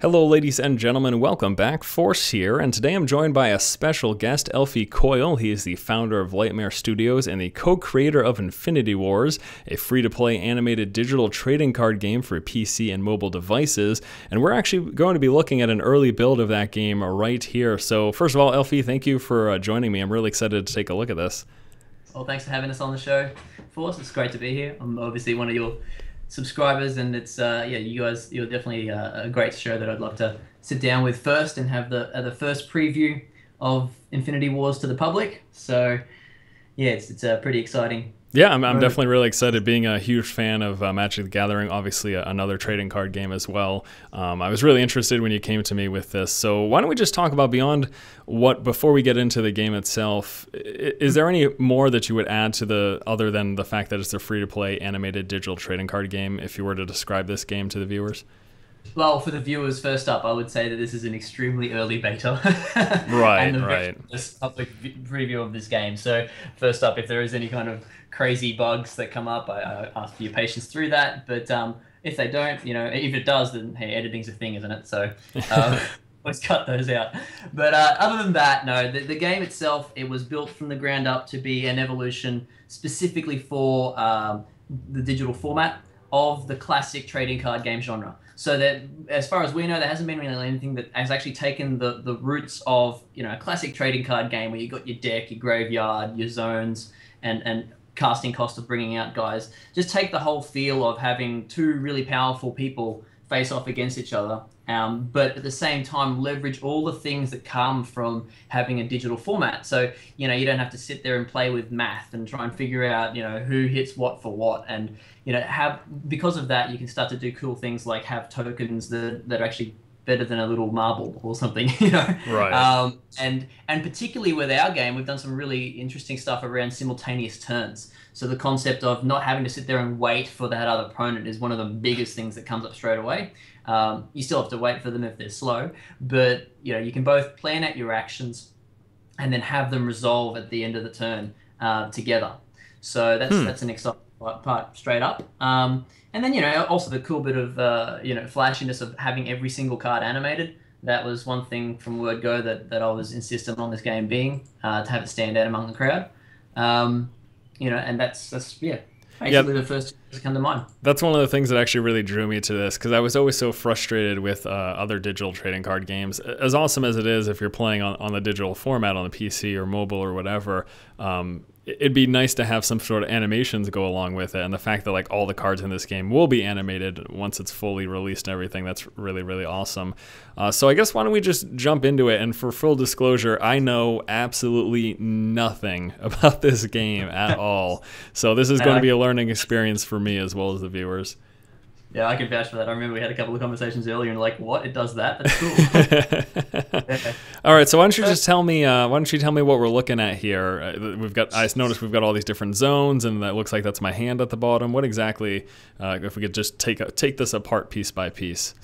Hello ladies and gentlemen, welcome back. Force here, and today I'm joined by a special guest, Elphie Coyle. He is the founder of Lightmare Studios and the co-creator of Infinity Wars, a free-to-play animated digital trading card game for PC and mobile devices. And we're actually going to be looking at an early build of that game right here. So first of all, Elphie, thank you for joining me. I'm really excited to take a look at this. Well, thanks for having us on the show, Force. It's great to be here. I'm obviously one of your subscribers, and it's you're definitely a great show that I'd love to sit down with first and have the first preview of Infinity Wars to the public. So yeah, it's pretty exciting. Yeah, I'm definitely really excited. Being a huge fan of Magic the Gathering, obviously another trading card game as well. I was really interested when you came to me with this. So why don't we just talk about before we get into the game itself, is there any more that you would add to other than the fact that it's a free-to-play animated digital trading card game, if you were to describe this game to the viewers? Well, for the viewers, first up, I would say that this is an extremely early beta. Right. This public preview of this game. So first up, if there is any kind of crazy bugs that come up, I ask for your patience through that. But if they don't, if it does, then hey, editing's a thing, isn't it? So let's cut those out. But other than that, no, the game itself, it was built from the ground up to be an evolution specifically for the digital format of the classic trading card game genre. So that, as far as we know, there hasn't been really anything that has actually taken the roots of a classic trading card game where you got your deck, your graveyard, your zones, and casting cost of bringing out guys. Just take the whole feel of having two really powerful people face off against each other, but at the same time leverage all the things that come from having a digital format. So you don't have to sit there and play with math and try and figure out who hits what for what, and because of that you can start to do cool things like have tokens that are actually better than a little marble or something, Right. And particularly with our game, we've done some really interesting stuff around simultaneous turns. So the concept of not having to sit there and wait for that other opponent is one of the biggest things that comes up straight away. You still have to wait for them if they're slow, but you can both plan out your actions and then have them resolve at the end of the turn together. So that's an exciting part straight up. And then also the cool bit of flashiness of having every single card animated. That was one thing from word go that I was insistent on this game being, to have it stand out among the crowd. And that's basically the first to come to mind. That's one of the things that actually really drew me to this, because I was always so frustrated with other digital trading card games. As awesome as it is if you're playing on the digital format on the PC or mobile or whatever, it'd be nice to have some sort of animations go along with it. And the fact that all the cards in this game will be animated once it's fully released and everything, that's really, really awesome. So I guess why don't we just jump into it? And for full disclosure, I know absolutely nothing about this game at all. So this is going to be a learning experience for me as well as the viewers. Yeah, I can vouch for that. I remember we had a couple of conversations earlier, and like, what? It does that? That's cool. All right, so why don't you just tell me? Why don't you tell me what we're looking at here? I noticed we've got all these different zones, and that looks like that's my hand at the bottom. What exactly? If we could just take this apart piece by piece.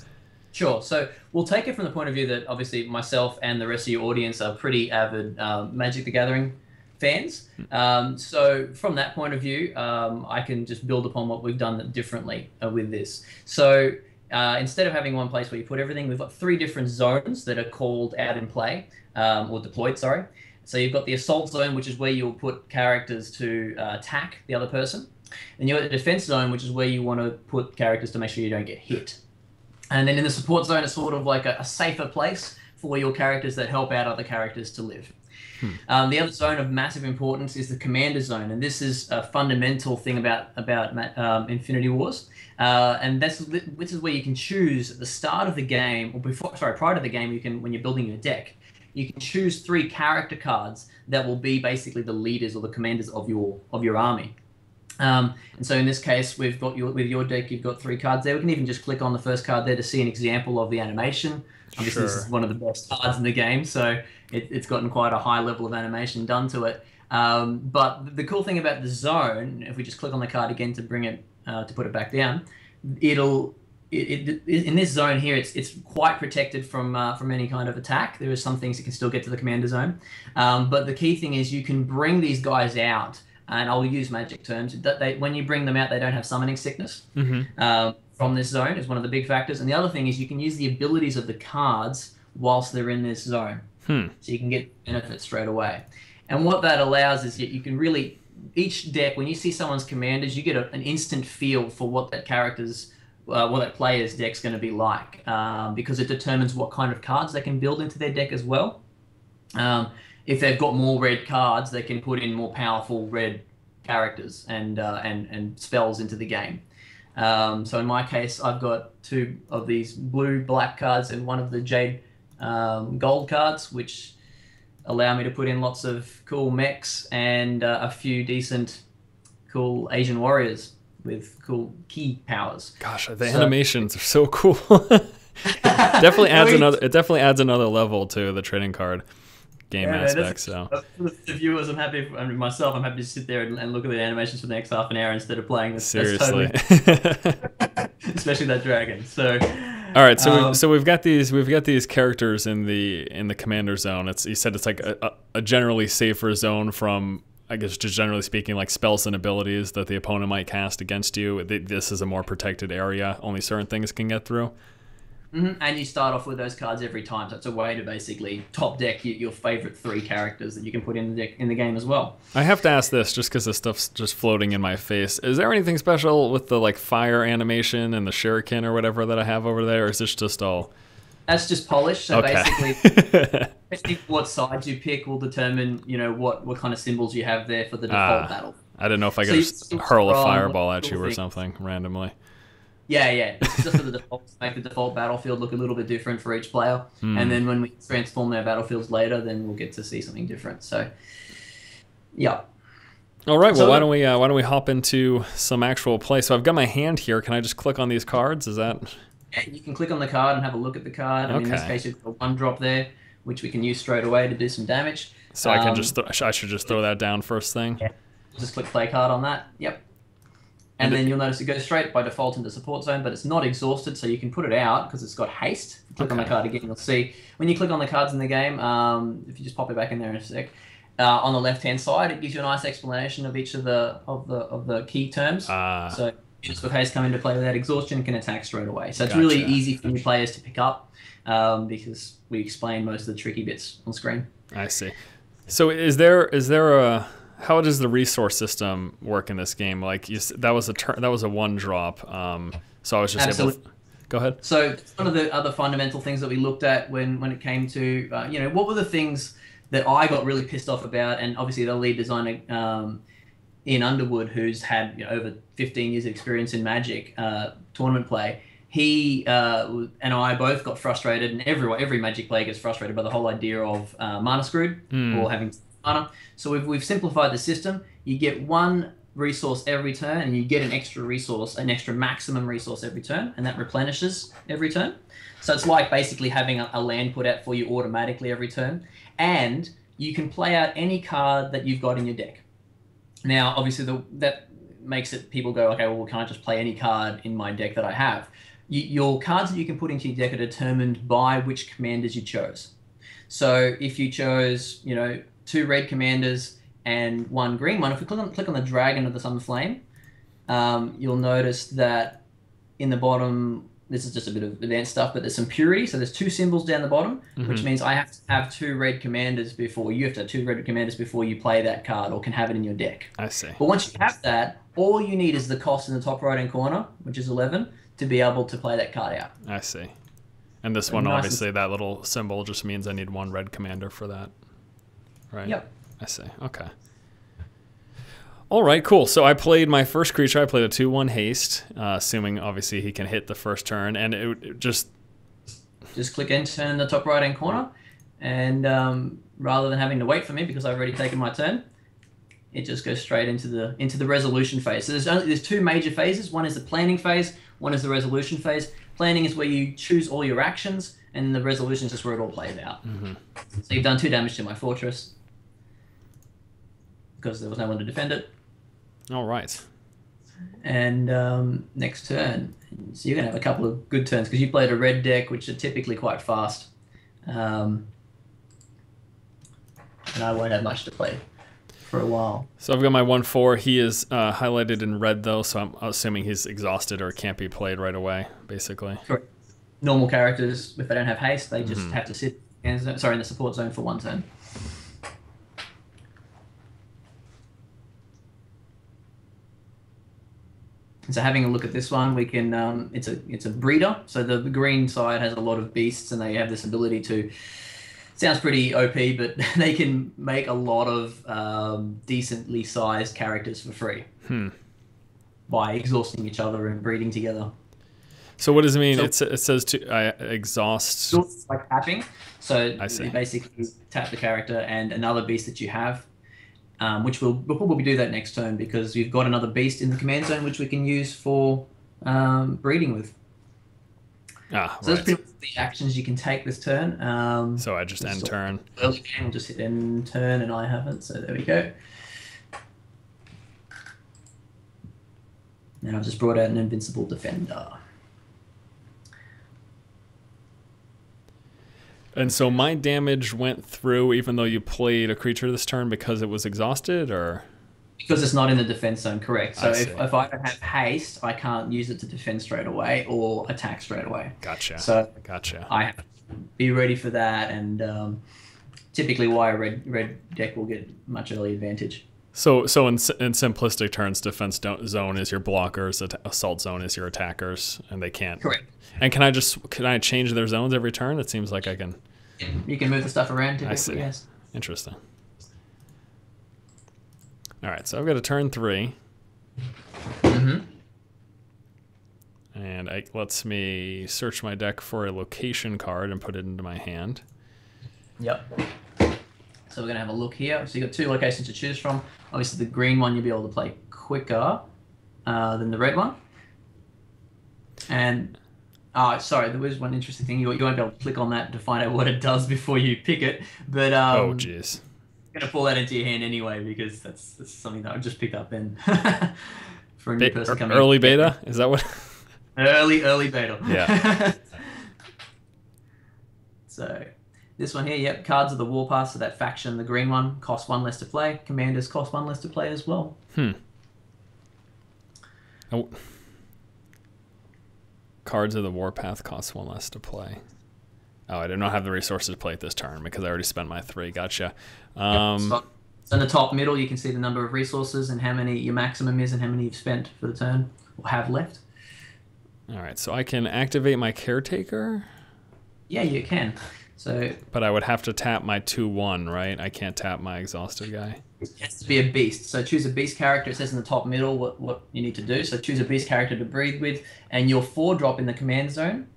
Sure. So we'll take it from the point of view that obviously myself and the rest of your audience are pretty avid Magic the Gathering fans. So from that point of view, I can just build upon what we've done differently with this. So instead of having one place where you put everything, we've got 3 different zones that are called out in play, or deployed, sorry. So you've got the assault zone, which is where you'll put characters to attack the other person. And you've got the defense zone, which is where you want to put characters to make sure you don't get hit. And then in the support zone, it's sort of like a safer place for your characters that help out other characters to live. The other zone of massive importance is the commander zone, and this is a fundamental thing about Infinity Wars. And this is where you can choose at the start of the game, or prior to the game, when you're building your deck, you can choose 3 character cards that will be basically the leaders or the commanders of your army. And so in this case, with your deck, you've got 3 cards there. We can even just click on the first card there to see an example of the animation. Obviously, This is one of the best cards in the game, so it's gotten quite a high level of animation done to it. But the cool thing about the zone, if we just click on the card again to bring it, to put it back down, in this zone here, it's quite protected from any kind of attack. There are some things that can still get to the commander zone, but the key thing is you can bring these guys out. And I'll use magic terms. When you bring them out, they don't have summoning sickness. from this zone is one of the big factors. And the other thing is you can use the abilities of the cards whilst they're in this zone. So you can get benefits straight away. And what that allows is that you can really, each deck, when you see someone's commanders, you get an instant feel for what that what that player's deck's going to be like, because it determines what kind of cards they can build into their deck as well. If they've got more red cards, they can put in more powerful red characters and spells into the game. So in my case, I've got 2 of these blue-black cards and 1 of the jade gold cards, which allow me to put in lots of cool mechs and a few decent cool Asian warriors with cool key powers. Gosh, the animations are so cool. Definitely adds another level to the trading card game aspect. So for the viewers, I'm happy to sit there and look at the animations for the next half an hour instead of playing this. Seriously. Especially that dragon. So all right, so we've got these characters in the commander zone. You said it's like a generally safer zone from, I guess, just generally speaking, like spells and abilities that the opponent might cast against you. This is a more protected area. Only certain things can get through. And you start off with those cards every time, so it's a way to basically top deck your favorite 3 characters that you can put in the game as well. I have to ask this just because this stuff's just floating in my face. Is there anything special with the like fire animation and the shuriken or whatever that I have over there, or is this just all? That's just polish. So okay. basically, what side you pick will determine, what kind of symbols you have there for the default battle. I didn't know if I could just hurl a fireball at you or something randomly. Yeah. It's just for the default, make the default battlefield look a little bit different for each player. And then when we transform their battlefields later, then we'll get to see something different. So, yeah. All right. Well, why don't we hop into some actual play? So I've got my hand here. Can I just click on these cards? Is that? Yeah, you can click on the card and have a look at the card. And in this case, you've got a 1-drop there, which we can use straight away to do some damage. So I should just throw that down first thing. Yeah. Just click play card on that. Yep. And then you'll notice it goes straight by default into support zone, but it's not exhausted, so you can put it out because it's got haste. Click on the card again, you'll see when you click on the cards in the game. If you just pop it back in there in a sec, on the left-hand side, it gives you a nice explanation of each of the key terms. So units with haste come into play without exhaustion and can attack straight away. So it's really easy for new players to pick up because we explain most of the tricky bits on screen. I see. So is there a how does the resource system work in this game? Like that was a 1-drop. So I was just able to, go ahead. So one of the other fundamental things that we looked at when it came to what were the things that I got really pissed off about, and obviously the lead designer Ian Underwood, who's had over 15 years of experience in Magic tournament play, he and I both got frustrated, and every Magic player gets frustrated by the whole idea of mana screwed or having mana. So we've simplified the system. You get 1 resource every turn, and you get an extra maximum resource every turn, and that replenishes every turn. So it's like basically having a land put out for you automatically every turn, and you can play out any card that you've got in your deck. Now, obviously, that makes it people go, okay, well, can I just play any card in my deck that I have? Your cards that you can put into your deck are determined by which commanders you chose. So if you chose, 2 red commanders and 1 green one, if we click on the Dragon of the Sun Flame, you'll notice that in the bottom, this is just a bit of advanced stuff, but there's some purity. So there's 2 symbols down the bottom, which means I have to have 2 red commanders before you have to have 2 red commanders before you play that card or can have it in your deck. I see. But once you have that, all you need is the cost in the top right-hand corner, which is 11, to be able to play that card out. I see. And this one, obviously, that little symbol just means I need 1 red commander for that. Right? Yep. I see. Okay. All right, cool. So I played my first creature. I played a 2/1 haste, assuming obviously he can hit the first turn, and it just click enter in the top right hand corner, and rather than having to wait for me because I've already taken my turn, it just goes straight into the resolution phase. So there's 2 major phases. One is the planning phase. One is the resolution phase. Planning is where you choose all your actions, and the resolution is just where it all plays out. So you've done 2 damage to my fortress because there was no one to defend it. All right. And next turn, so you're going to have a couple of good turns because you played a red deck, which are typically quite fast. And I won't have much to play. for a while. So I've got my 1/4. He is highlighted in red though, so I'm assuming he's exhausted or can't be played right away, basically. Correct. Normal characters, if they don't have haste, they just have to sit in the support zone for 1 turn. And so having a look at this one, we can it's a breeder. So the green side has a lot of beasts, and they have this ability to. Sounds pretty OP, but they can make a lot of decently sized characters for free by exhausting each other and breeding together. So what does it mean? So, it says to exhaust. It's like tapping. So you basically tap the character and another beast that you have, which we'll probably do that next turn because we've got another beast in the command zone which we can use for breeding with. So that's pretty much the actions you can take this turn. So I just end turn. Early game, we'll just hit end turn, and I haven't. So there we go. Now I've just brought out an invincible defender. And so my damage went through even though you played a creature this turn because it was exhausted, or? Because it's not in the defense zone, correct. So if I don't have haste, I can't use it to defend straight away or attack straight away. Gotcha. So gotcha. I have to be ready for that, and typically why a red deck will get much early advantage. So in simplistic terms, defense zone is your blockers, assault zone is your attackers, and they can't. Correct. And can I change their zones every turn? It seems like I can. You can move the stuff around typically, I see. Yes. Interesting. All right, so I've got a turn 3. And it lets me search my deck for a location card and put it into my hand. Yep. So we're going to have a look here. So you've got 2 locations to choose from. Obviously, the green one you'll be able to play quicker than the red one. And, sorry, there was one interesting thing. You won't be able to click on that to find out what it does before you pick it. But oh, jeez. I'm going to pull that into your hand anyway because that's something that I just picked up in for a new person coming early beta? Is that what? Early beta. Yeah. So this one here, yep, cards of the Warpath, so that faction, the green one, costs 1 less to play. Commanders cost 1 less to play as well. Oh. Cards of the Warpath cost 1 less to play. Oh, I did not have the resources to play it this turn because I already spent my 3. Gotcha. So in the top middle, you can see the number of resources and how many your maximum is and how many you've spent for the turn or have left. All right, so I can activate my Caretaker? Yeah, you can. So, but I would have to tap my 2/1, right? I can't tap my exhausted guy. It has to be a beast. So choose a beast character. It says in the top middle what you need to do. So choose a beast character to breed with, and your 4-drop in the command zone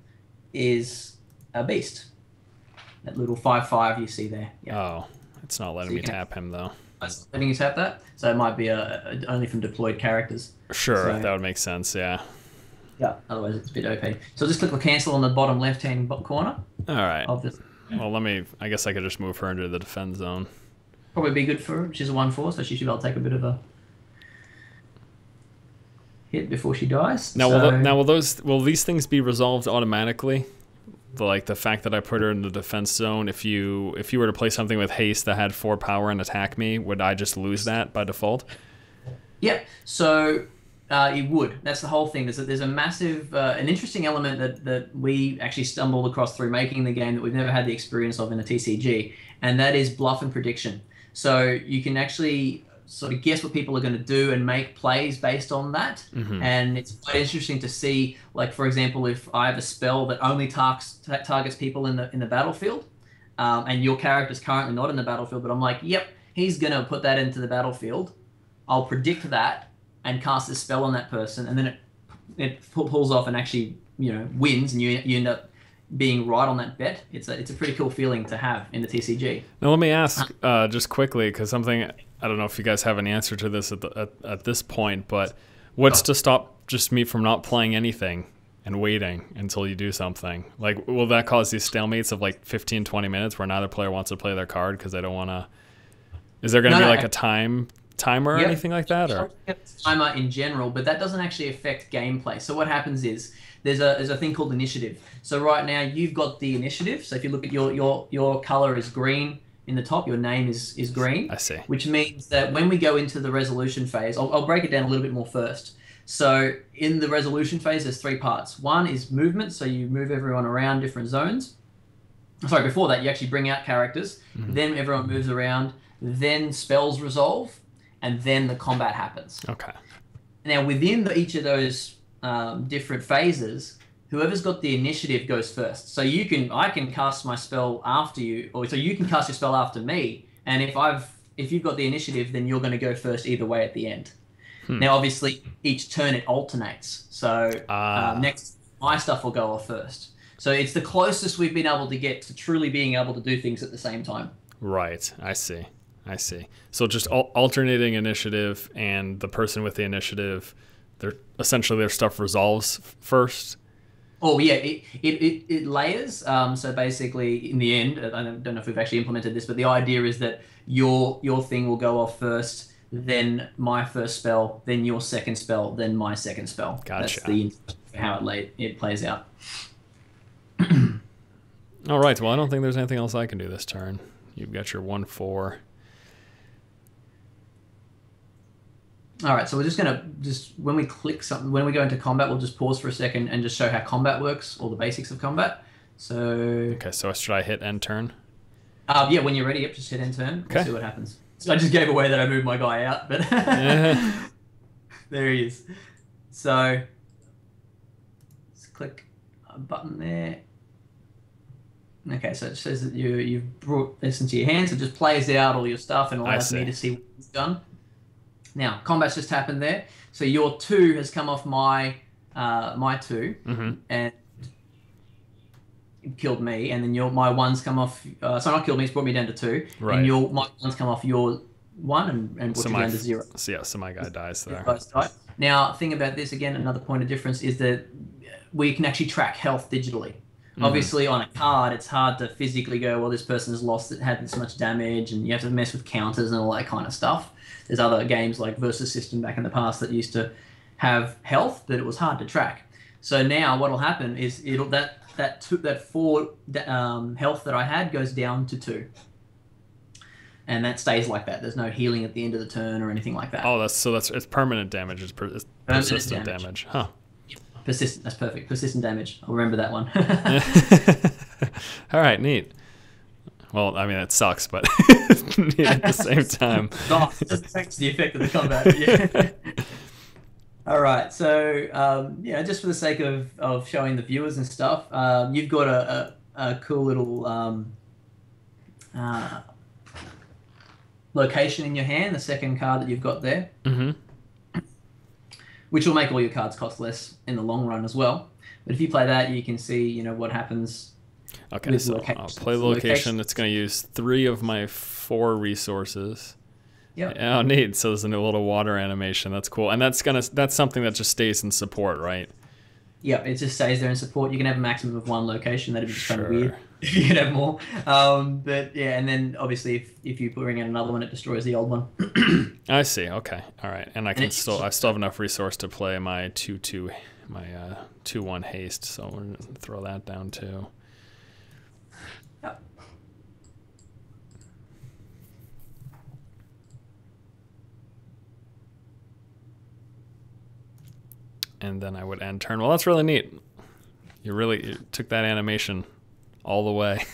is a beast. That little 5/5 you see there. Yep. Oh, it's not letting me tap him though. It's letting you tap that. So it might be only from deployed characters. Sure, so, that would make sense. Yeah. Yeah. Otherwise, it's a bit OP. So just click the cancel on the bottom left-hand corner. All right. Of this. Well, I guess I could just move her into the defense zone. Probably be good for her. She's a 1/4, so she should be able to take a bit of a hit before she dies. Now, will these things be resolved automatically? Like the fact that I put her in the defense zone. If you were to play something with haste that had 4 power and attack me, would I just lose that by default? Yeah. So it would. That's the whole thing. There's a massive, an interesting element that we actually stumbled across through making the game that we've never had the experience of in a TCG, and that is bluff and prediction. So you can actually sort of guess what people are going to do and make plays based on that. And it's quite interesting to see, like, for example, if I have a spell that only targets people in the battlefield, and your character's currently not in the battlefield, but I'm like, yep, he's going to put that into the battlefield. I'll predict that and cast a spell on that person, and then it pulls off and actually, wins, and you end up being right on that bet. It's a pretty cool feeling to have in the TCG. Now let me ask just quickly, because something, I don't know if you guys have an answer to this at this point, but what's to stop just me from not playing anything and waiting until you do something? Like, will that cause these stalemates of like 15, 20 minutes where neither player wants to play their card because they don't want to? Is there going to be like a timer or anything like that? Or timer in general, but that doesn't actually affect gameplay. So what happens is there's a thing called initiative. So right now you've got the initiative. So if you look at your color is green in the top, your name is green. I see. Which means that when we go into the resolution phase, I'll break it down a little bit more first. So in the resolution phase, there's 3 parts. One is movement, so you move everyone around different zones. Sorry, before that, you actually bring out characters. Then everyone moves around. Then spells resolve, and then the combat happens. Okay. Now, within each of those different phases, whoever's got the initiative goes first. So I can cast my spell after you, or so you can cast your spell after me. And if you've got the initiative, then you're going to go first either way at the end. Now, obviously, each turn it alternates. So next, my stuff will go off first. So it's the closest we've been able to get to truly being able to do things at the same time. Right. I see. So just alternating initiative, and the person with the initiative, essentially their stuff resolves first. Oh yeah, it layers. So basically, in the end, I don't know if we've actually implemented this, but the idea is that your thing will go off first, then my first spell, then your second spell, then my second spell. Gotcha. That's how it plays out. All right. Well, I don't think there's anything else I can do this turn. You've got your 1/4. All right, so we're just gonna when we click something, when we go into combat, we'll just pause for a second and just show how combat works, all the basics of combat. So okay, so should I hit end turn? Yeah, when you're ready, just hit end turn. We'll see what happens. So I just gave away that I moved my guy out, but there he is. So just click a button there. Okay, so it says that you've brought this into your hands. It just plays out all your stuff and allows me to see what it's done. Now, combat's just happened there. So your 2 has come off my 2 and killed me, and then my 1's come off. So not killed me; it's brought me down to 2. Right. And my 1's come off your 1 and brought you down to 0. So my guy dies there. Now, thing about this again, another point of difference is that we can actually track health digitally. Obviously, on a card, it's hard to physically go, well, this person has lost it, had this much damage, and you have to mess with counters and all that kind of stuff. There's other games like Versus System back in the past that used to have health, but it was hard to track. So now what will happen is that 4 health that I had goes down to 2. And that stays like that. There's no healing at the end of the turn or anything like that. Oh, it's permanent damage. It's persistent damage. Huh. Persistent. That's perfect. Persistent damage. I'll remember that one. All right, neat. Well, I mean, it sucks, but neat at the same time. It just affects the effect of the combat. Yeah. All right. So, just for the sake of showing the viewers and stuff, you've got a cool little location in your hand, the second card that you've got there. Which will make all your cards cost less in the long run as well. But if you play that, you can see, what happens. Okay, so I'll play the location. It's going to use 3 of my 4 resources. Yeah. Oh, neat. So there's a new little water animation. That's cool. And that's something that just stays in support, right? Yep, it just stays there in support. You can have a maximum of 1 location. That'd be just kind of weird. You can have more. But yeah, and then obviously if you bring in another one, it destroys the old one. I see. Okay. All right. And I still have enough resource to play my 2/2, my 2/1 haste. So we're going to throw that down too. Yep. And then I would end turn. Well, that's really neat. You took that animation all the way.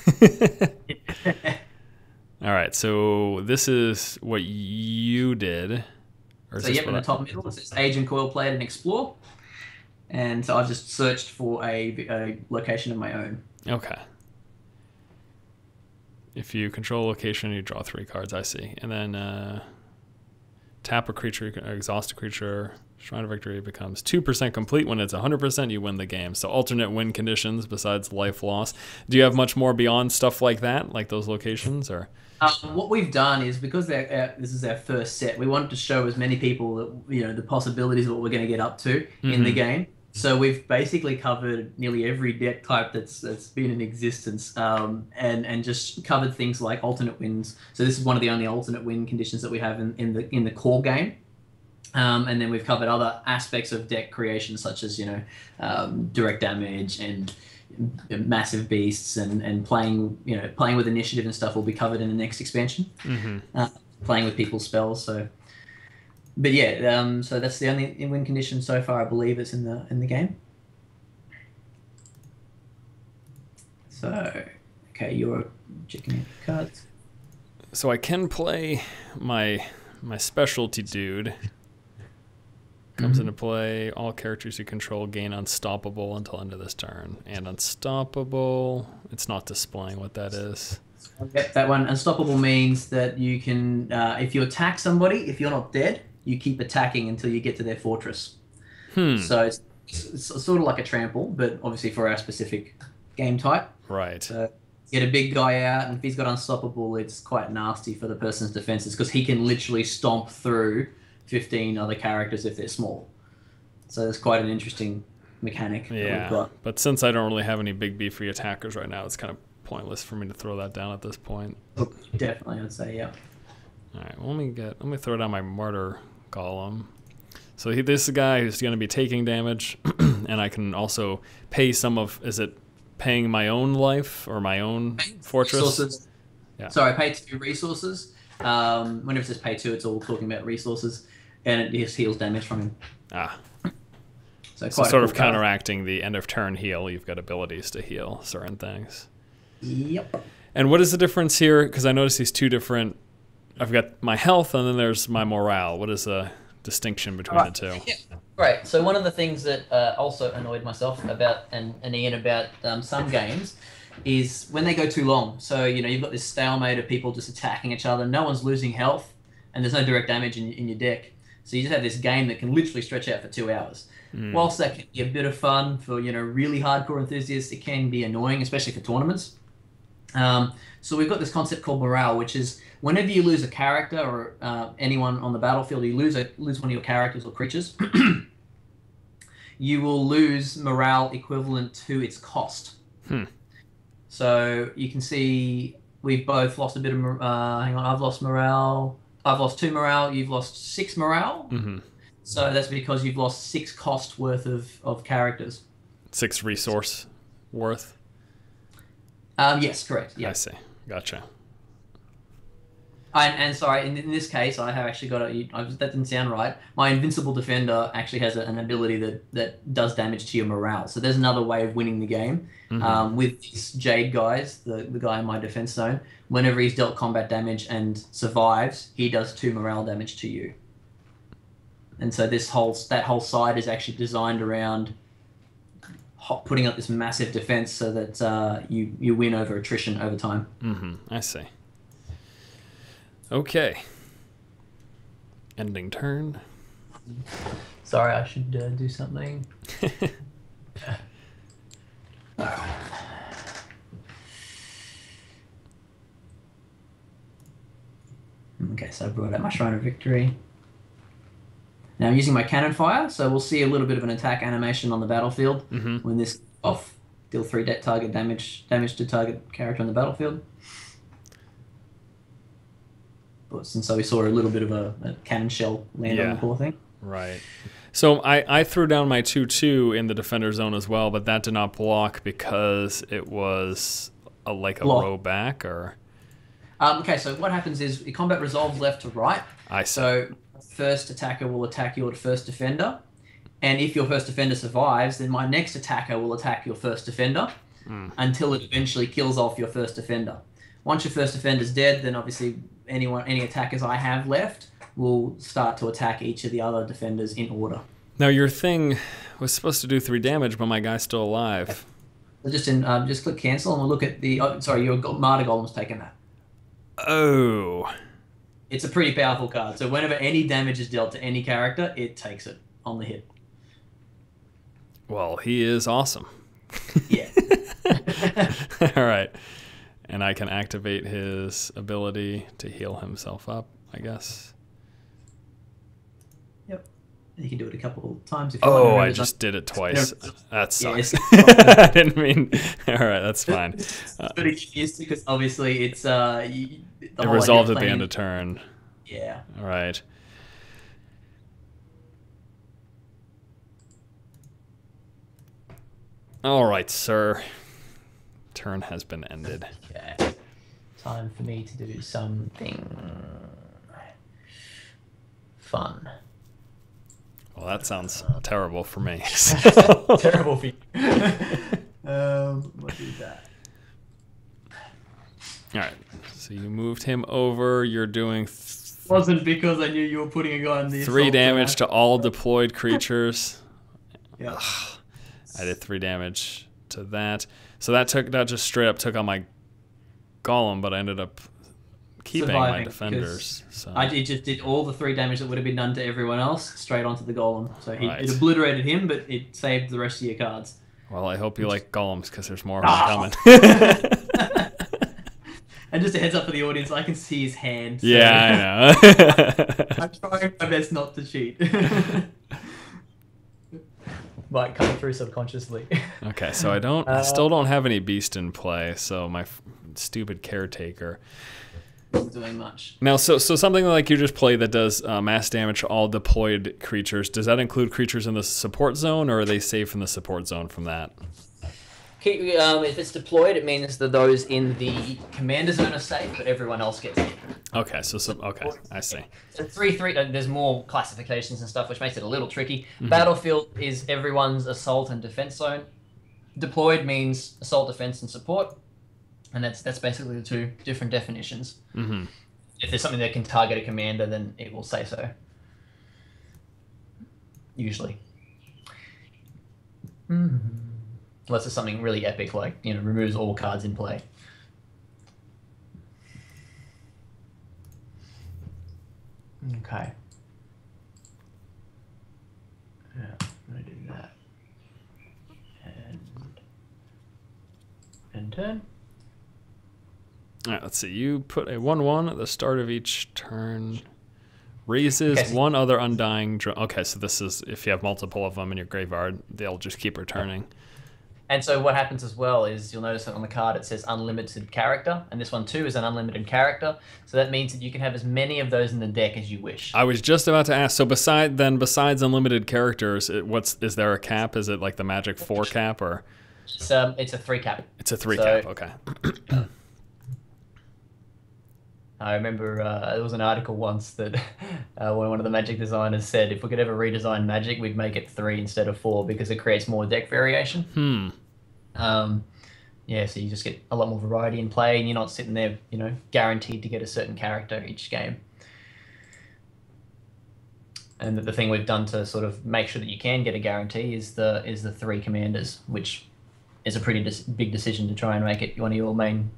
All right, so this is what you did. So in the top middle, it says Agent Coyle played and explore. And so I've just searched for a location of my own. Okay. If you control a location, you draw 3 cards, I see. And then tap a creature, exhaust a creature. Shrine of Victory becomes 2% complete. When it's 100%, you win the game. So alternate win conditions besides life loss. Do you have much more beyond stuff like that, like those locations, or? What we've done is, because this is our first set, we wanted to show as many people that, the possibilities of what we're going to get up to in the game. So we've basically covered nearly every deck type that's been in existence, and just covered things like alternate wins. So this is one of the only alternate win conditions that we have in the core game. And then we've covered other aspects of deck creation, such as direct damage and massive beasts and playing playing with initiative and stuff will be covered in the next expansion. Playing with people's spells. So, but yeah, so that's the only win condition so far I believe it's in the game. So, okay, you're checking out your cards. So I can play my specialty dude. Comes into play. All characters you control gain unstoppable until end of this turn. And unstoppable, it's not displaying what that is. Yep, that one. Unstoppable means that you can, if you attack somebody, if you're not dead, you keep attacking until you get to their fortress. So it's sort of like a trample, but obviously for our specific game type. Right. So get a big guy out, and if he's got unstoppable, it's quite nasty for the person's defenses because he can literally stomp through 15 other characters if they're small. So it's quite an interesting mechanic. Yeah, but since I don't really have any big beefy attackers right now, it's kind of pointless for me to throw that down at this point. Definitely, I'd say, yeah. All right, well, let me throw down my martyr golem. So this is a guy who's going to be taking damage, and I can also pay some of. Is it paying my own life or my own fortress? Resources. Yeah. Sorry, pay 2 resources. Whenever it says pay 2, it's all talking about resources, and it just heals damage from him. So sort of counteracting the end of turn heal. You've got abilities to heal certain things. Yep. And what is the difference here? Because I noticed these 2 different. I've got my health, and then there's my morale. What is the distinction between the 2? Yeah. Right. So one of the things that also annoyed myself about and Ian about some games is when they go too long. So you've got this stalemate of people just attacking each other. No one's losing health, and there's no direct damage in your deck. So you just have this game that can literally stretch out for 2 hours. Whilst that can be a bit of fun for really hardcore enthusiasts, it can be annoying, especially for tournaments. So we've got this concept called morale, which is whenever you lose a character or anyone on the battlefield, you lose one of your characters or creatures, you will lose morale equivalent to its cost. So you can see we've both lost a bit of hang on, I've lost morale. I've lost 2 morale. You've lost 6 morale. So that's because you've lost 6 cost worth of characters. 6 resource worth? Yes, correct. Yeah. I see. Gotcha. And sorry, in this case, I have actually got that didn't sound right. My Invincible Defender actually has an ability that does damage to your morale. So there's another way of winning the game. With these Jade guys, the guy in my defense zone, whenever he's dealt combat damage and survives, he does 2 morale damage to you. And so that whole side is actually designed around putting up this massive defense so that you win over attrition over time. I see. Okay. Ending turn. Sorry, I should do something. Okay, so I brought out my Shrine of Victory. Now I'm using my Cannon Fire, so we'll see a little bit of an attack animation on the battlefield when this off. Deal 3 target damage to target character on the battlefield. And so we saw a little bit of a cannon shell land on the poor thing. Right. So I threw down my 2/2 in the defender zone as well, but that did not block because it was a row back, or. Okay, so what happens is combat resolves left to right. I see. So first attacker will attack your first defender, and if your first defender survives, then my next attacker will attack your first defender until it eventually kills off your first defender. Once your first defender's dead, then obviously any attackers I have left will start to attack each of the other defenders in order. Now your thing was supposed to do 3 damage, but my guy's still alive. So just click cancel and we'll look at the. Oh, sorry, your Martyr Golem's taken that. Oh. It's a pretty powerful card. So whenever any damage is dealt to any character, it takes it on the hit. Well, he is awesome. Yeah. All right. And I can activate his ability to heal himself up, I guess. Yep. And you can do it a couple of times. If you want. I just did it twice. That sucks. Yeah, I didn't mean... All right, that's fine. It's pretty used to because obviously it's... it resolves at the end of turn. Yeah. All right. All right, sir. Turn has been ended. Okay. Time for me to do something fun. Well, that sounds terrible for me. Terrible for you. What is that? All right. So you moved him over. You're doing... Wasn't because I knew you were putting a guy on the 3 damage to all deployed creatures. Yeah. I did 3 damage to that. So that just straight up took on my golem, but I ended up keeping my defenders. So I just did all the 3 damage that would have been done to everyone else straight onto the golem. So it Right. obliterated him, but it saved the rest of your cards. Well, I hope you like golems because there's more of them coming. And just a heads up for the audience, I can see his hand. So Yeah, I know. I'm trying my best not to cheat. Might come through subconsciously. Okay, so I still don't have any beast in play, so my stupid caretaker Isn't doing much. Now, so something like you just played that does mass damage to all deployed creatures, does that include creatures in the support zone, or are they safe in the support zone from that? If it's deployed, it means that those in the commander zone are safe, but everyone else gets hit. Okay, okay, I see. So 3/3. There's more classifications and stuff, which makes it a little tricky. Battlefield is everyone's assault and defense zone. Deployed means assault, defense, and support, and that's basically the 2 different definitions. If there's something that can target a commander, then it will say so. Usually. Unless it's something really epic, like, removes all cards in play. Okay. Yeah, I'm going to do that. And turn. All right, let's see. You put a 1/1 at the start of each turn. Raises Okay, so 1 other undying drone. Okay, so this is if you have multiple of them in your graveyard, they'll just keep returning. And so what happens as well is you'll notice that on the card it says unlimited character, and this one too is an unlimited character. So that means that you can have as many of those in the deck as you wish. I was just about to ask. So besides unlimited characters, is there a cap? Is it like the Magic 4 cap, or It's a 3 cap. it's a 3 cap? Okay. I remember there was an article once that one of the Magic designers said if we could ever redesign Magic, we'd make it 3 instead of 4 because it creates more deck variation. Yeah, so you just get a lot more variety in play, and you're not sitting there, guaranteed to get a certain character each game. And the thing we've done to sort of make sure that you can get a guarantee is the 3 commanders, which is a pretty big decision to try and make it one of your main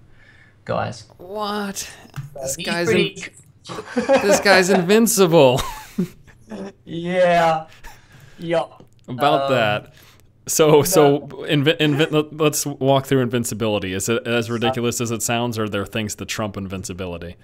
guys. What? This This guy's invincible. Yeah. Yup. About that. So let's walk through invincibility. Is it as ridiculous as it sounds, or are there things that trump invincibility?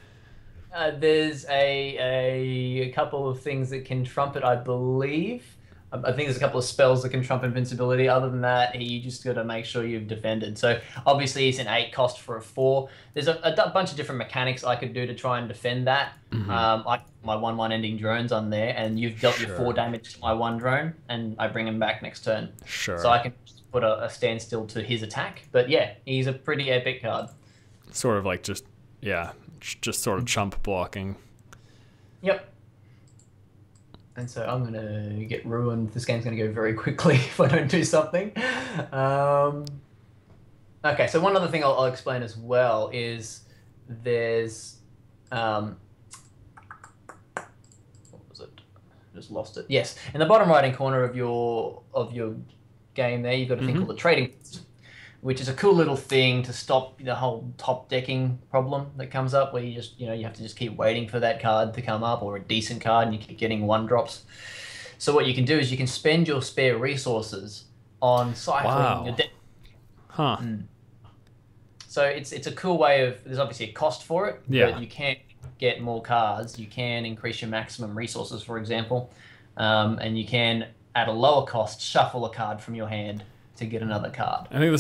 There's a couple of things that can trump it, I believe. I think there's a couple of spells that can trump invincibility. Other than that, you just got to make sure you've defended. So obviously it's an 8 cost for a 4. There's a bunch of different mechanics I could do to try and defend that. Like my 1/1 ending drones on there, and you've dealt your 4 damage to my 1 drone, and I bring him back next turn. Sure. So I can put a standstill to his attack. But yeah, he's a pretty epic card. Sort of like just sort of chump blocking. Yep. And so I'm going to get ruined. This game's going to go very quickly if I don't do something. Okay, so one other thing I'll explain as well is there's... what was it? Just lost it. Yes, in the bottom right-hand corner of your game there, you've got a thing called the trading, which is a cool little thing to stop the whole top decking problem that comes up, where you just, you have to just keep waiting for that card to come up, or a decent card, and you keep getting 1-drops. So what you can do is you can spend your spare resources on cycling your deck. Huh. So it's a cool way of, there's obviously a cost for it, but you can't get more cards. You can increase your maximum resources, for example, and you can, at a lower cost, shuffle a card from your hand to get another card. I think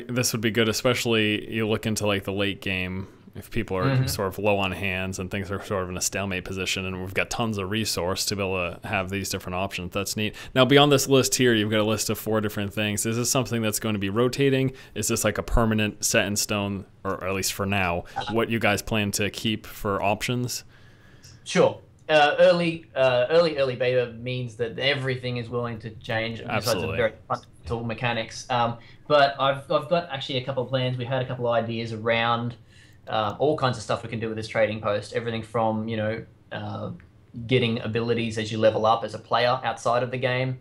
this would be good, especially you look into like the late game if people are sort of low on hands and things are sort of in a stalemate position, and we've got tons of resource to be able to have these different options. That's neat. Now, beyond this list here, you've got a list of 4 different things. Is this something that's going to be rotating? Is this like a permanent set in stone, or at least for now, what you guys plan to keep for options? Sure. Early beta means that everything is willing to change besides the very fundamental mechanics. But I've got actually a couple of plans. We had a couple of ideas around all kinds of stuff we can do with this trading post. Everything from, you know, getting abilities as you level up as a player outside of the game.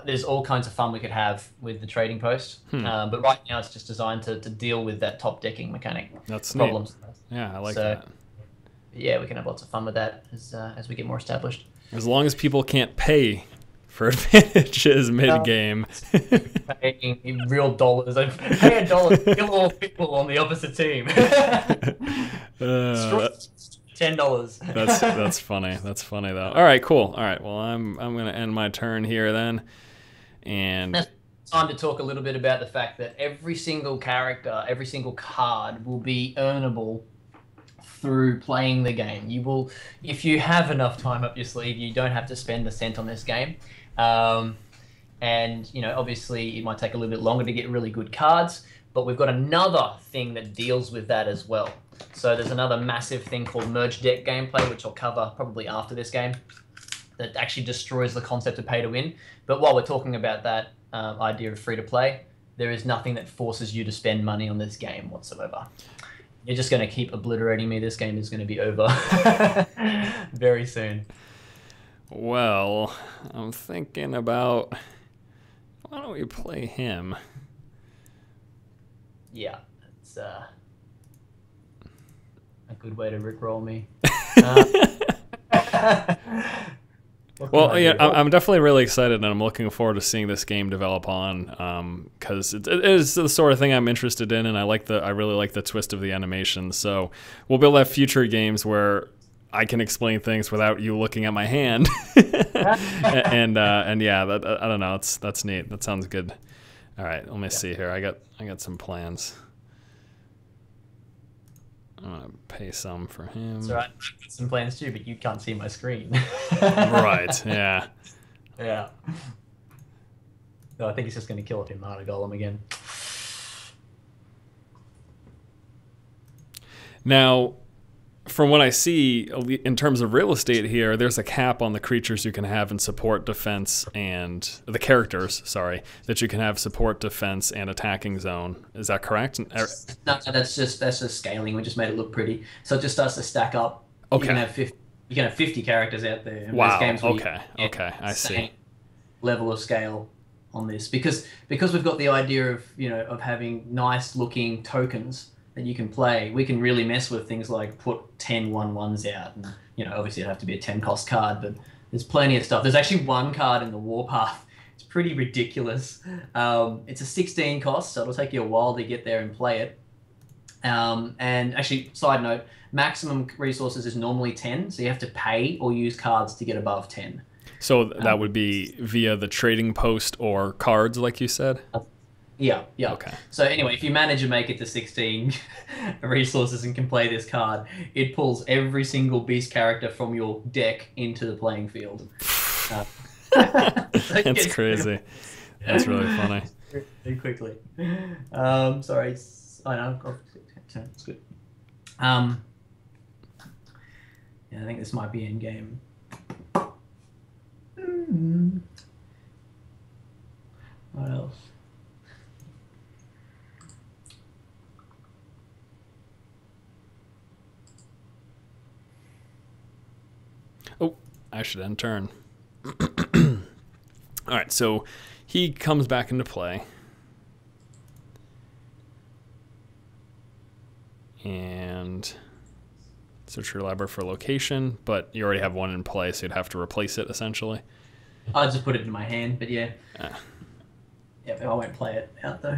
There's all kinds of fun we could have with the trading post. But right now it's just designed to deal with that top decking mechanic. That's problems. Neat. Yeah, I like that. Yeah, we can have lots of fun with that as we get more established. As long as people can't pay for advantages mid-game. Paying real dollars. I pay $1 to kill all people on the opposite team. $10. That's funny. That's funny though. All right, cool. All right, well I'm gonna end my turn here then, and it's time to talk a little bit about the fact that every single character, every single card will be earnable through playing the game. You will, if you have enough time up your sleeve, you don't have to spend a cent on this game. And, you know, obviously it might take a little bit longer to get really good cards, but we've got another thing that deals with that as well. So there's another massive thing called merge deck gameplay, which I'll cover probably after this game, that actually destroys the concept of pay to win. But while we're talking about that idea of free to play, there is nothing that forces you to spend money on this game whatsoever. You're just going to keep obliterating me. This game is going to be over very soon. Well, I'm thinking about, why don't we play him? Yeah, it's a good way to rickroll me. Well, yeah, I'm definitely really excited, and I'm looking forward to seeing this game develop on, because it is the sort of thing I'm interested in, and I really like the twist of the animation. So we'll be able to have future games where I can explain things without you looking at my hand, and yeah, I don't know, that's neat. That sounds good. All right, let me see here. I got some plans. I'm gonna pay some for him. That's all right. I've got some plans too, but you can't see my screen. Right. Yeah. Yeah. No, I think he's just gonna kill him, Martyr Golem again. Now, from what I see, in terms of real estate here, there's a cap on the creatures you can have in support, defense, and the characters, sorry, that you can have support, defense, and attacking zone. Is that correct? No, that's just scaling. We just made it look pretty. So it just starts to stack up. Okay. You can have 50 characters out there. And wow. Games Okay. I see. Level of scale on this because we've got the idea of of having nice looking tokens that you can play. We can really mess with things like put 10 1/1s out, and obviously it'd have to be a 10 cost card, but there's plenty of stuff. There's actually one card in the Warpath. It's pretty ridiculous. It's a 16 cost, so it'll take you a while to get there and play it. And actually, side note, maximum resources is normally 10, so you have to pay or use cards to get above 10. So that would be via the trading post or cards, like you said? Yeah. Okay. So anyway, if you manage to make it to 16 resources and can play this card, it pulls every single beast character from your deck into the playing field. That's crazy. That's really funny. Very quickly. Sorry. I know. It's good. Yeah, I think this might be end game. What else? Oh, I should end turn. All right, so he comes back into play. And search your library for location, but you already have one in play, so you'd have to replace it, essentially. I'll just put it in my hand, but yeah. Yeah, I won't play it out, though.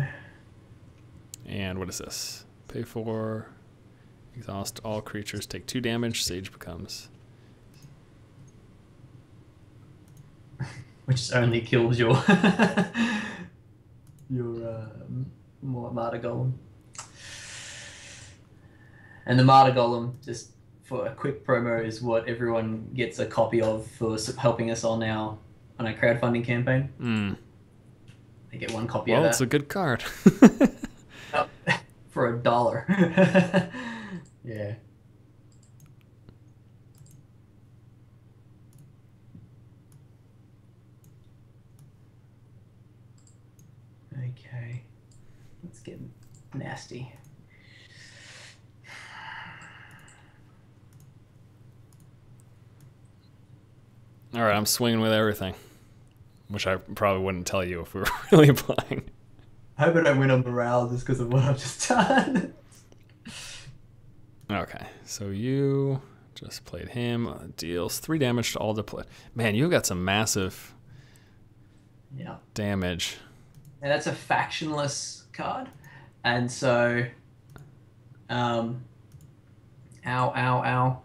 And what is this? Pay for... Exhaust all creatures, take 2 damage, Sage becomes... Which only kills your Martyr Golem. And the Martyr Golem, just for a quick promo, is what everyone gets a copy of for helping us on our crowdfunding campaign. Mm. They get one copy of that. Well, it's a good card. Oh, for $1. Yeah. Okay. Let's get nasty. All right, I'm swinging with everything, which I probably wouldn't tell you if we were really playing. I hope I don't win on morale just because of what I've just done. Okay, so you just played him. Deals 3 damage to all deployed. Man, you got some massive damage. And that's a factionless card. And so, ow, ow, ow.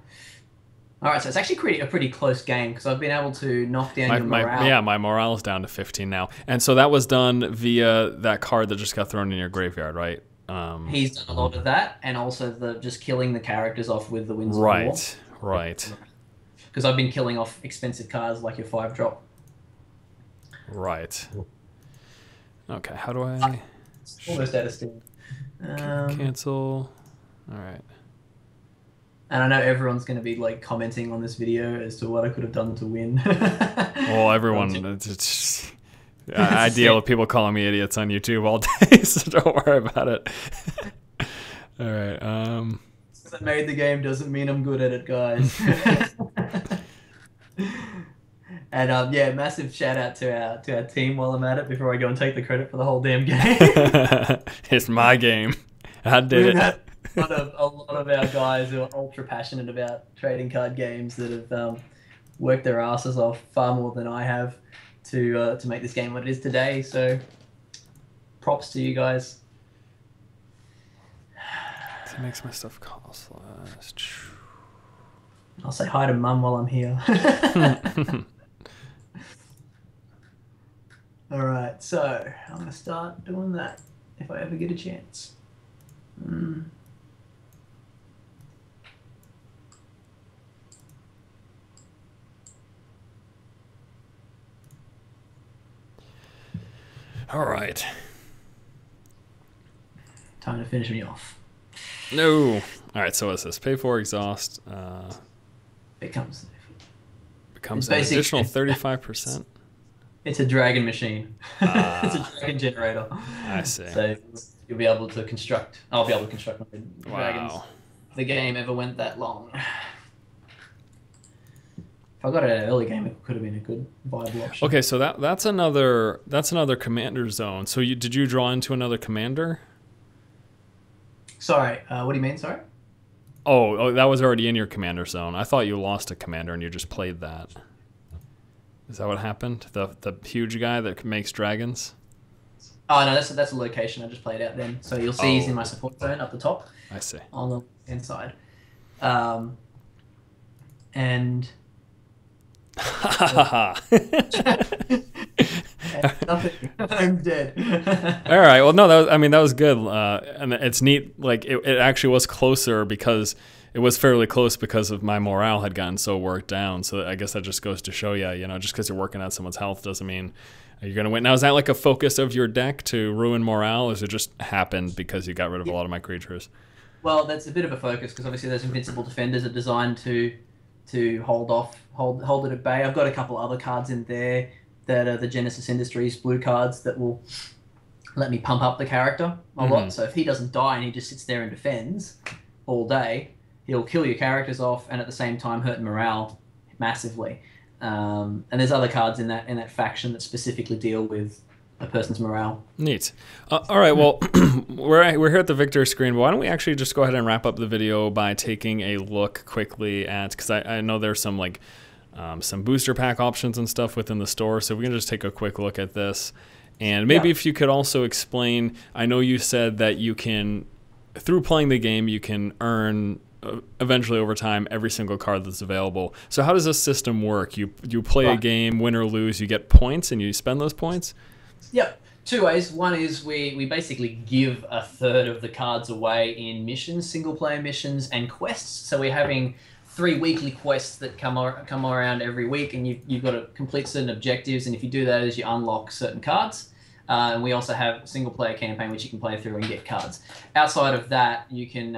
All right, so it's actually a pretty close game because I've been able to knock down your morale. My morale is down to 15 now. And so that was done via that card that just got thrown in your graveyard, right? He's done a lot of that, and also just killing the characters off with the Winds of War. Right. Because I've been killing off expensive cards like your 5-drop. Right. Okay, how do I... Almost out of steam. Cancel. All right. And I know everyone's going to be like commenting on this video as to what I could have done to win. Well, everyone... I deal with people calling me idiots on YouTube all day, so don't worry about it. All right. Since I made the game doesn't mean I'm good at it, guys. And yeah, massive shout out to our team while I'm at it before I go and take the credit for the whole damn game. It's my game. I did it. A lot of our guys who are ultra passionate about trading card games that have worked their asses off far more than I have to make this game what it is today. So props to you guys. It makes my stuff cost less. I'll say hi to Mum while I'm here. All right, so I'm gonna start doing that if I ever get a chance. All right. Time to finish me off. No. All right, so what's this? Pay for exhaust. Becomes an additional 35%. It's a dragon machine. It's a dragon generator. I see. So you'll be able to construct. I'll be able to construct my dragons. Wow. If the game ever went that long. If I got it at an early game, it could have been a good viable option. Okay, so that's another commander zone. So did you draw into another commander? Sorry, what do you mean? Sorry. Oh, that was already in your commander zone. I thought you lost a commander and you just played that. Is that what happened? The huge guy that makes dragons? Oh no, that's a location I just played out then. So you'll see he's in my support zone up the top. I see. On the inside. And nothing. I'm dead. All right. Well, no, that was good. And it's neat. Like it actually was closer because it was fairly close because of my morale had gotten so worked down. So I guess that just goes to show you, just because you're working on someone's health doesn't mean you're going to win. Now, is that like a focus of your deck to ruin morale, or is it just happened because you got rid of a lot of my creatures? Well, that's a bit of a focus because obviously those invincible defenders are designed to hold it at bay. I've got a couple other cards in there that are the Genesis Industries blue cards that will let me pump up the character a lot. So if he doesn't die and he just sits there and defends all day, he'll kill your characters off and at the same time hurt morale massively. And there's other cards in that faction that specifically deal with a person's morale. Neat. All right, well, we're here at the victory screen. Why don't we actually just go ahead and wrap up the video by taking a look quickly at, because I know there's some some booster pack options and stuff within the store, so we can just take a quick look at this. And maybe if you could also explain, I know you said that you can, through playing the game, you can earn eventually over time every single card that's available. So how does this system work? You play a game, win or lose, you get points and you spend those points? Yep. Two ways. One is we basically give a third of the cards away in missions, single player missions and quests. So we're having 3 weekly quests that come around every week, and you've got to complete certain objectives. And if you do those, you unlock certain cards. And we also have a single player campaign which you can play through and get cards. Outside of that, you can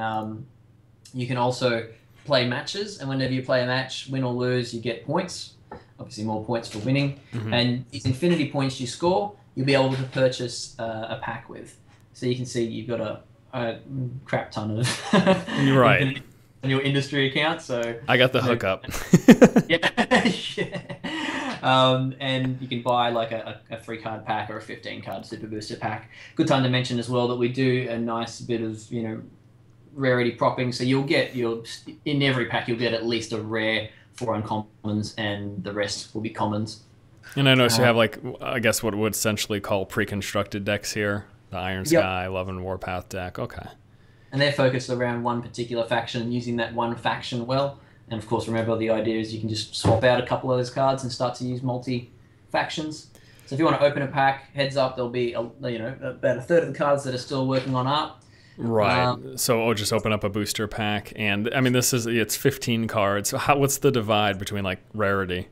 also play matches, and whenever you play a match, win or lose, you get points. Obviously, more points for winning, and these infinity points you score, you'll be able to purchase a pack with. So you can see you've got a crap ton of right in your industry account. So I got the hookup. And you can buy like a 3-card pack or a 15-card super booster pack. Good time to mention as well that we do a nice bit of rarity propping. So in every pack you'll get at least a rare, 4 uncommons, and the rest will be commons. And I noticed you have, like, I guess what would essentially call pre-constructed decks here. The Iron Sky, Love and Warpath deck. Okay. And they're focused around one particular faction, using that one faction well. And, of course, remember, the idea is you can just swap out a couple of those cards and start to use multi-factions. So if you want to open a pack, heads up, there'll be about a third of the cards that are still working on art. Right. So I'll just open up a booster pack, and I mean it's 15 cards. So what's the divide between like rarity?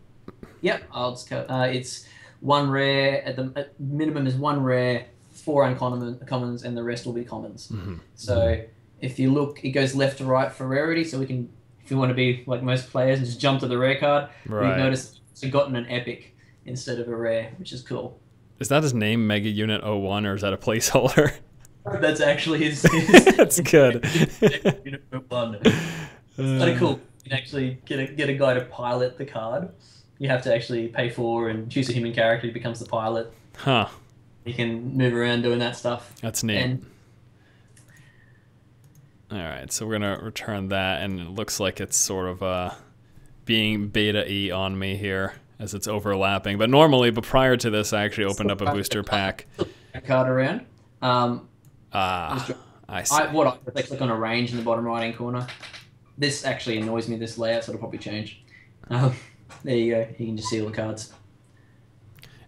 Yep, it's 1 rare at minimum is 1 rare, 4 uncommons, and the rest will be commons. So if you look, it goes left to right for rarity. So we can, if you want to be like most players and just jump to the rare card, we've noticed it's gotten an epic instead of a rare, which is cool. Is that his name, Mega Unit 01, or is that a placeholder? That's actually his That's good. Unit 01. It's kind of cool. You can actually get a guy to pilot the card. You have to actually pay for and choose a human character who becomes the pilot. Huh. You can move around doing that stuff. That's neat. All right, so we're going to return that, and it looks like it's sort of being beta-y on me here as it's overlapping. But prior to this, I actually opened up a booster pack. Card around. I see. I click on arrange in the bottom right-hand corner. This actually annoys me, this layout, so it'll probably change. There you go. You can just see all the cards.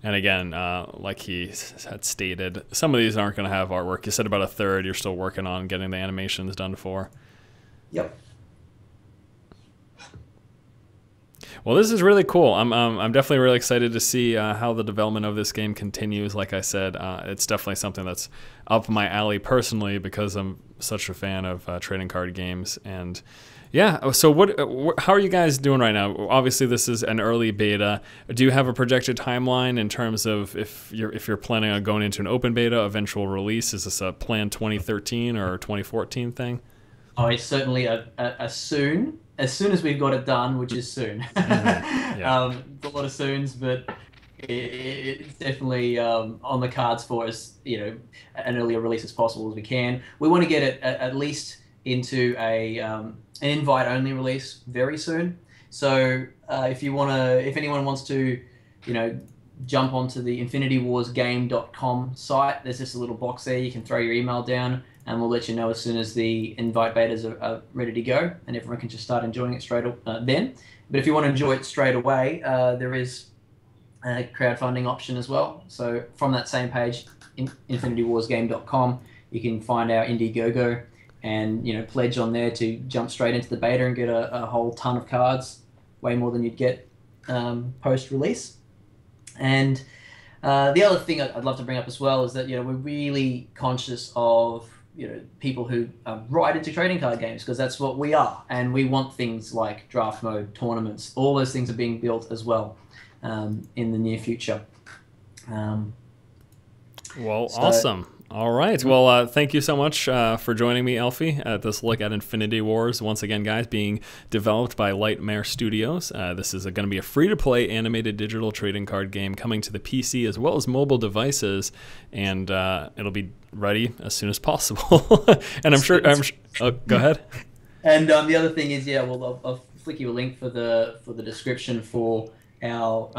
And again, like he had stated, some of these aren't going to have artwork. You said about a third you're still working on getting the animations done for. Yep. Well, this is really cool. I'm definitely really excited to see how the development of this game continues. Like I said, it's definitely something that's up my alley personally because I'm such a fan of trading card games. And yeah, so how are you guys doing right now? Obviously, this is an early beta. Do you have a projected timeline in terms of if you're planning on going into an open beta, eventual release? Is this a planned 2013 or 2014 thing? Oh, it's certainly a soon. As soon as we've got it done, which is soon. Yeah. A lot of soons, but it's definitely on the cards for us, an earlier release as possible as we can. We want to get it at least into an invite-only release very soon. So if anyone wants to, jump onto the infinitywarsgame.com site, there's just a little box there. You can throw your email down, and we'll let you know as soon as the invite betas are ready to go, and everyone can just start enjoying it straight then. But if you want to enjoy it straight away, there is a crowdfunding option as well. So from that same page, infinitywarsgame.com, you can find our Indiegogo and pledge on there to jump straight into the beta and get a whole ton of cards, way more than you'd get post-release. And the other thing I'd love to bring up as well is that we're really conscious of people who are right into trading card games, because that's what we are, and we want things like draft mode, tournaments, all those things are being built as well in the near future. Awesome. All right. Well, thank you so much for joining me, Elphie, at this look at Infinity Wars. Once again, guys, being developed by Lightmare Studios. This is going to be a free-to-play animated digital trading card game coming to the PC as well as mobile devices, and it'll be ready as soon as possible. And I'm sure. Oh, go ahead. And the other thing is, I'll flick you a link for the description for our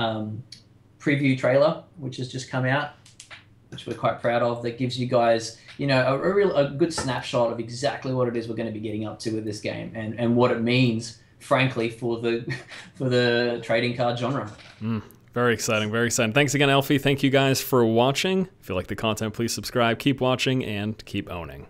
preview trailer, which has just come out, which we're quite proud of. That gives you guys, a good snapshot of exactly what it is we're going to be getting up to with this game, and what it means, frankly, for the trading card genre. Very exciting, very exciting. Thanks again, Elphie. Thank you guys for watching. If you like the content, please subscribe, keep watching, and keep owning.